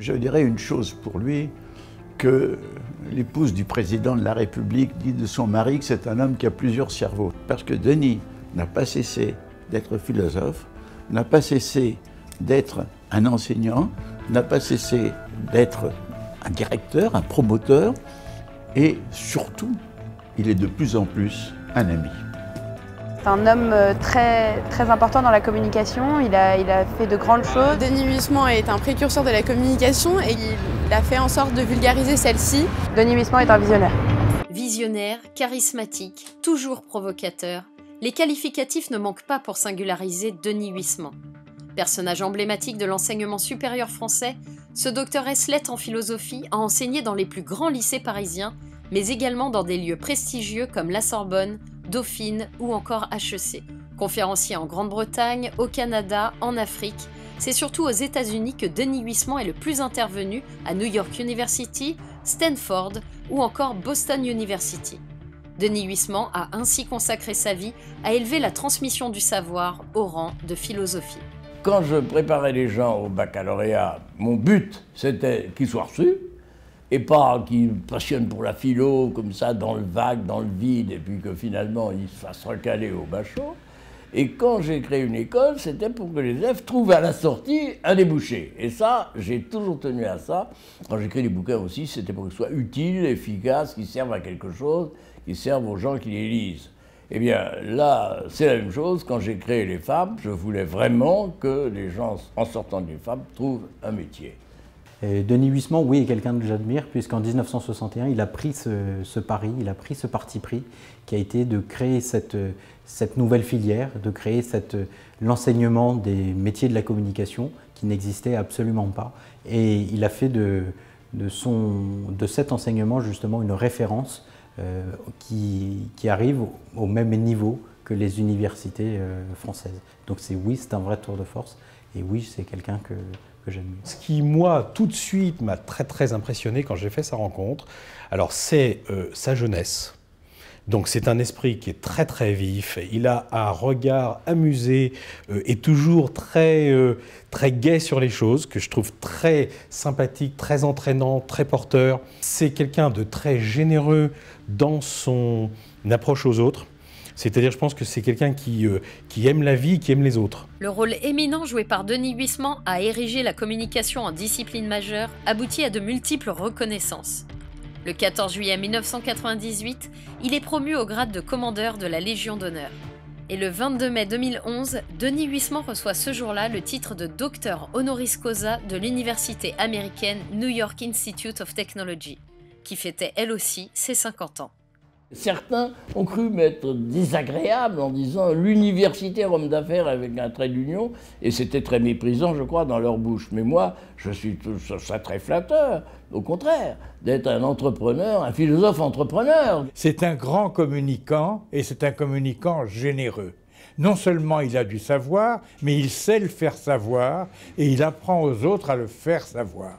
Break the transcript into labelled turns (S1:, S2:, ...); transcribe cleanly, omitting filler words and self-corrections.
S1: Je dirais une chose pour lui, que l'épouse du président de la République dit de son mari que c'est un homme qui a plusieurs cerveaux. Parce que Denis n'a pas cessé d'être philosophe, n'a pas cessé d'être un enseignant, n'a pas cessé d'être un directeur, un promoteur, et surtout, il est de plus en plus un ami.
S2: C'est un homme très important dans la communication, il a fait de grandes choses.
S3: Denis Huysmans est un précurseur de la communication et il a fait en sorte de vulgariser celle-ci.
S2: Denis Huysmans est un visionnaire.
S4: Visionnaire, charismatique, toujours provocateur, les qualificatifs ne manquent pas pour singulariser Denis Huysmans. Personnage emblématique de l'enseignement supérieur français, ce docteur ès-lettres en philosophie a enseigné dans les plus grands lycées parisiens, mais également dans des lieux prestigieux comme la Sorbonne, Dauphine ou encore HEC. Conférencier en Grande-Bretagne, au Canada, en Afrique, c'est surtout aux États-Unis que Denis Huysmans est le plus intervenu, à New York University, Stanford ou encore Boston University. Denis Huysmans a ainsi consacré sa vie à élever la transmission du savoir au rang de philosophie.
S5: Quand je préparais les gens au baccalauréat, mon but c'était qu'ils soient reçus, et pas qu'ils passionnent pour la philo, comme ça, dans le vague, dans le vide, et puis que finalement ils se fassent recaler au bachot. Et quand j'ai créé une école, c'était pour que les élèves trouvent à la sortie un débouché. Et ça, j'ai toujours tenu à ça. Quand j'écris des bouquins aussi, c'était pour qu'ils soient utiles, efficaces, qu'ils servent à quelque chose, qu'ils servent aux gens qui les lisent. Eh bien, là, c'est la même chose. Quand j'ai créé les FAB, je voulais vraiment que les gens, en sortant d'une FAB, trouvent un métier.
S6: Et Denis Huysmans, oui, est quelqu'un que j'admire, puisqu'en 1961, il a pris ce pari, il a pris ce parti pris, qui a été de créer cette nouvelle filière, de créer l'enseignement des métiers de la communication, qui n'existait absolument pas. Et il a fait de cet enseignement, justement, une référence qui arrive au même niveau que les universités françaises. Donc oui, c'est un vrai tour de force, et oui, c'est quelqu'un que j'admire.
S7: Ce qui, moi, tout de suite, m'a très impressionné quand j'ai fait sa rencontre, alors c'est sa jeunesse. Donc c'est un esprit qui est très vif, il a un regard amusé et toujours très gai sur les choses, que je trouve très sympathique, très entraînant, très porteur. C'est quelqu'un de très généreux dans son approche aux autres. C'est-à-dire, je pense que c'est quelqu'un qui aime la vie, qui aime les autres.
S4: Le rôle éminent joué par Denis Huysmans à ériger la communication en discipline majeure aboutit à de multiples reconnaissances. Le 14 juillet 1998, il est promu au grade de commandeur de la Légion d'honneur. Et le 22 mai 2011, Denis Huysmans reçoit ce jour-là le titre de docteur honoris causa de l'université américaine New York Institute of Technology, qui fêtait elle aussi ses 50 ans.
S5: Certains ont cru m'être désagréable en disant l'universitaire homme d'affaires avec un trait d'union, et c'était très méprisant, je crois, dans leur bouche. Mais moi, je suis ça très flatteur, au contraire, d'être un entrepreneur, un philosophe entrepreneur.
S8: C'est un grand communicant, et c'est un communicant généreux. Non seulement il a du savoir, mais il sait le faire savoir, et il apprend aux autres à le faire savoir.